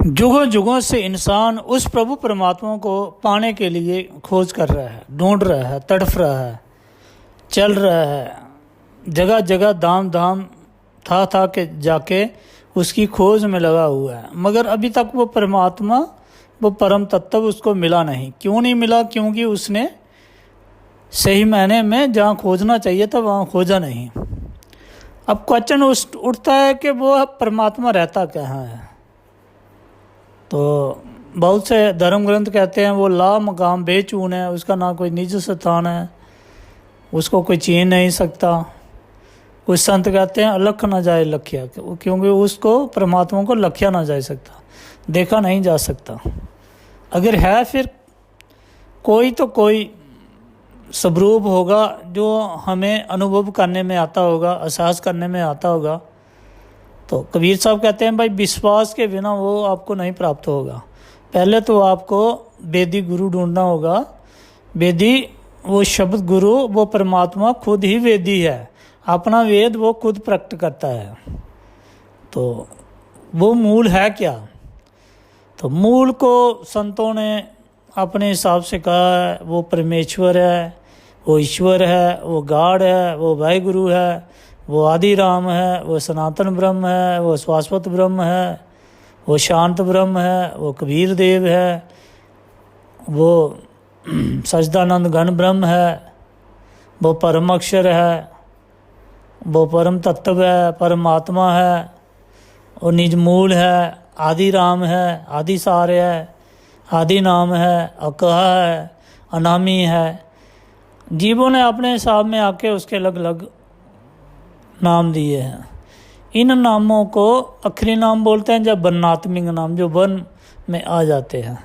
जुगों जुगों से इंसान उस प्रभु परमात्मा को पाने के लिए खोज कर रहा है, ढूंढ रहा है, तड़फ रहा है, चल रहा है, जगह जगह दाम दाम था के जाके उसकी खोज में लगा हुआ है। मगर अभी तक वो परमात्मा, वो परम तत्व उसको मिला नहीं। क्यों नहीं मिला? क्योंकि उसने सही मायने में जहाँ खोजना चाहिए था वहाँ खोजा नहीं। अब क्वेश्चन उठता है कि वो परमात्मा रहता कहाँ है। तो बहुत से धर्म ग्रंथ कहते हैं वो ला मकाम बेचून है, उसका ना कोई निज स्थान है, उसको कोई छीन नहीं सकता। कुछ संत कहते हैं अलख ना जाए लखिया, क्योंकि उसको परमात्मा को लखिया ना जा सकता, देखा नहीं जा सकता। अगर है फिर कोई तो कोई स्वरूप होगा जो हमें अनुभव करने में आता होगा, एहसास करने में आता होगा। तो कबीर साहब कहते हैं भाई विश्वास के बिना वो आपको नहीं प्राप्त होगा। पहले तो आपको वेदी गुरु ढूंढना होगा। वेदी वो शब्द गुरु, वो परमात्मा खुद ही वेदी है। अपना वेद वो खुद प्रकट करता है। तो वो मूल है क्या? तो मूल को संतों ने अपने हिसाब से कहा है वो परमेश्वर है, वो ईश्वर है, वो गाड है, वो वाहिगुरु है, वो आदि राम है, वो सनातन ब्रह्म है, वो शाश्वत ब्रह्म है, वो शांत ब्रह्म है, वो कबीर देव है, वो सच्चिदानंद घन ब्रह्म है, वो परम अक्षर है, वो परम तत्व है, परमात्मा है, वो निज मूल है, आदि राम है, आदि सार है, आदि नाम है, अकहा है, अनामी है। जीवों ने अपने हिसाब में आके उसके अलग अलग नाम दिए हैं। इन नामों को आखिरी नाम बोलते हैं जब वर्णात्मिक नाम, जो वर्ण में आ जाते हैं।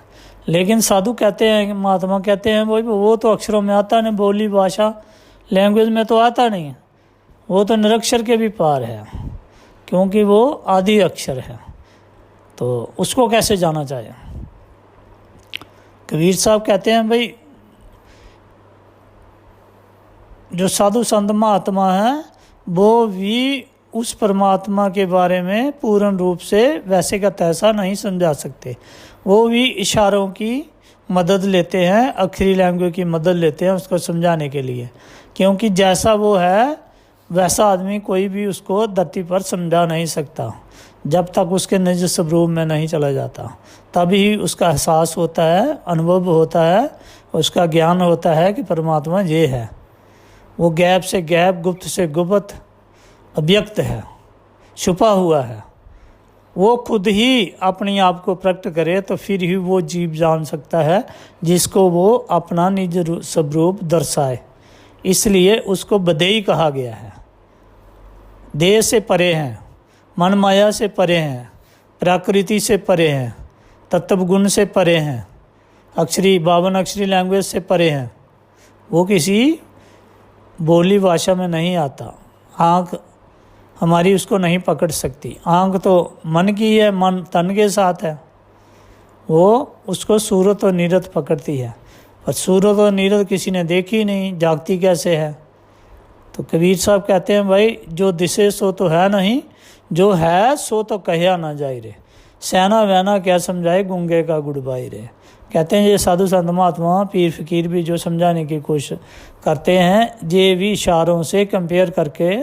लेकिन साधु कहते हैं, महात्मा कहते हैं वो तो अक्षरों में आता नहीं, बोली भाषा लैंग्वेज में तो आता नहीं है, वो तो निरक्षर के भी पार है, क्योंकि वो आदि अक्षर है। तो उसको कैसे जाना चाहिए? कबीर साहब कहते हैं भाई जो साधु संत महात्मा है वो भी उस परमात्मा के बारे में पूर्ण रूप से वैसे का तैसा नहीं समझा सकते। वो भी इशारों की मदद लेते हैं, आखिरी लैंग्वेज की मदद लेते हैं उसको समझाने के लिए। क्योंकि जैसा वो है वैसा आदमी कोई भी उसको धरती पर समझा नहीं सकता जब तक उसके निज स्वरूप में नहीं चला जाता। तभी उसका एहसास होता है, अनुभव होता है, उसका ज्ञान होता है कि परमात्मा ये है। वो गैप से गैप, गुप्त से गुप्त, अव्यक्त है, छुपा हुआ है। वो खुद ही अपने आप को प्रकट करे तो फिर ही वो जीव जान सकता है जिसको वो अपना निज स्वरूप दर्शाए। इसलिए उसको बदेई कहा गया है। देह से परे हैं, मन माया से परे हैं, प्रकृति से परे हैं, तत्व गुण से परे हैं, अक्षरी 52 अक्षरी लैंग्वेज से परे हैं। वो किसी बोली भाषा में नहीं आता। आँख हमारी उसको नहीं पकड़ सकती। आँख तो मन की है, मन तन के साथ है, वो उसको सूरत और नीरत पकड़ती है। पर सूरत और नीरत किसी ने देखी नहीं, जागती कैसे है? तो कबीर साहब कहते हैं भाई जो दिसे सो तो है नहीं, जो है सो तो कहया ना जाए रे, सैना वैना क्या समझाए गूंगे का गुड़बाई रे। कहते हैं ये साधु संत महात्मा पीर फकीर भी जो समझाने की कोशिश करते हैं ये भी इशारों से कंपेयर करके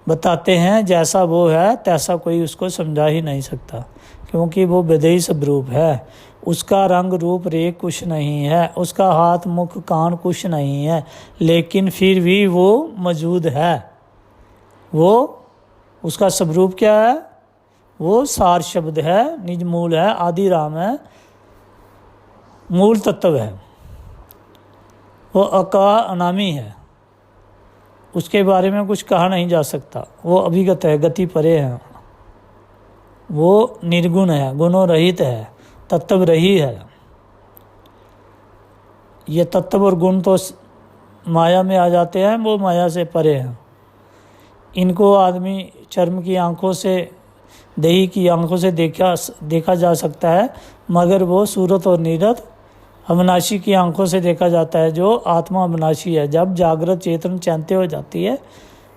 बताते हैं। जैसा वो है तैसा कोई उसको समझा ही नहीं सकता, क्योंकि वो विदेही स्वरूप है। उसका रंग रूप रेख कुछ नहीं है, उसका हाथ मुख कान कुछ नहीं है, लेकिन फिर भी वो मौजूद है। वो उसका स्वरूप क्या है? वो सार शब्द है, निज मूल है, आदि राम है, मूल तत्व है। वो अका अनामी है, उसके बारे में कुछ कहा नहीं जा सकता। वो अभिगत है, गति परे है, वो निर्गुण है, गुणों रहित है, तत्व रही है। ये तत्व और गुण तो माया में आ जाते हैं, वो माया से परे हैं। इनको आदमी चर्म की आंखों से, दही की आंखों से देखा जा सकता है, मगर वो सूरत और नीरत अविनाशी की आंखों से देखा जाता है, जो आत्मा अविनाशी है। जब जागृत चेतन चैनते हो जाती है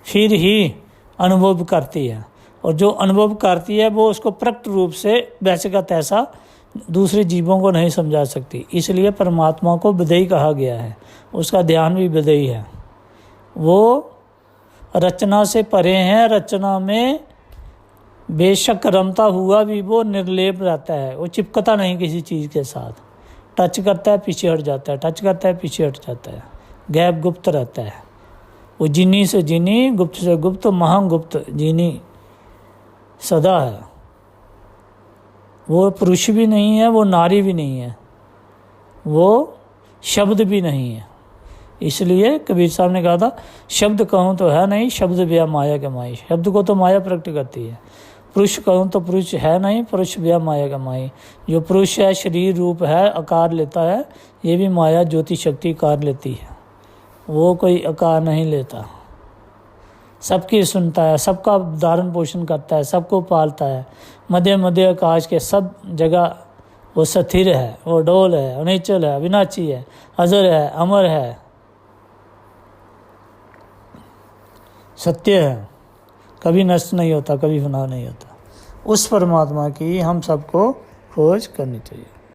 फिर ही अनुभव करती है। और जो अनुभव करती है वो उसको प्रकट रूप से वैसे का तैसा दूसरे जीवों को नहीं समझा सकती। इसलिए परमात्मा को विदेही कहा गया है, उसका ध्यान भी विदेही है। वो रचना से परे हैं, रचना में बेशक रमता हुआ भी वो निर्लेप रहता है, वो चिपकता नहीं किसी चीज़ के साथ, टच करता है पीछे हट जाता है, टच करता है पीछे हट जाता है, गैप गुप्त रहता है। वो जिनी से जिनी, गुप्त से गुप्त, महागुप्त जिनी सदा है। वो पुरुष भी नहीं है, वो नारी भी नहीं है, वो शब्द भी नहीं है। इसलिए कबीर साहब ने कहा था, शब्द कहूँ तो है नहीं, शब्द ब्या माया के माई। शब्द को तो माया प्रकट करती है। पुरुष कहूँ तो पुरुष है नहीं, पुरुष ब्या माया का माई। जो पुरुष है, शरीर रूप है, आकार लेता है, ये भी माया ज्योति शक्ति आकार लेती है, वो कोई आकार नहीं लेता। सबकी सुनता है, सबका धारण पोषण करता है, सबको पालता है। मध्य मध्य आकाश के सब जगह वो स्थिर है, वो डोल है, अनिचल है, अविनाशी है, अजर है, अमर है, सत्य है, कभी नष्ट नहीं होता, कभी फना नहीं होता। उस परमात्मा की हम सबको खोज करनी चाहिए।